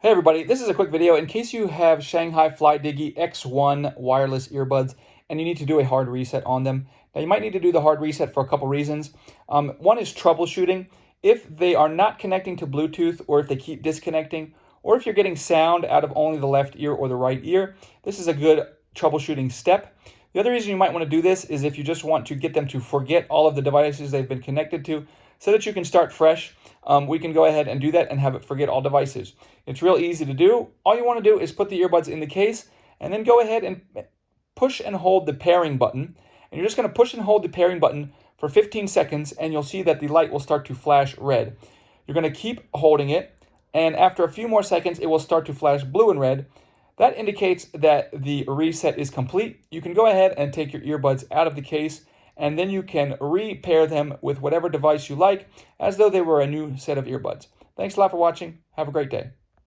Hey everybody, this is a quick video in case you have Shanghai Flydigi X1 wireless earbuds and you need to do a hard reset on them. Now you might need to do the hard reset for a couple reasons. One is troubleshooting. If they are not connecting to Bluetooth, or if they keep disconnecting, or if you're getting sound out of only the left ear or the right ear, this is a good troubleshooting step. The other reason you might want to do this is if you just want to get them to forget all of the devices they've been connected to so that you can start fresh. We can go ahead and do that and have it forget all devices. It's real easy to do. All you want to do is put the earbuds in the case and then go ahead and push and hold the pairing button. And you're just going to push and hold the pairing button for 15 seconds and you'll see that the light will start to flash red. You're going to keep holding it, and after a few more seconds it will start to flash blue and red. That indicates that the reset is complete. You can go ahead and take your earbuds out of the case, and then you can repair them with whatever device you like as though they were a new set of earbuds. Thanks a lot for watching. Have a great day.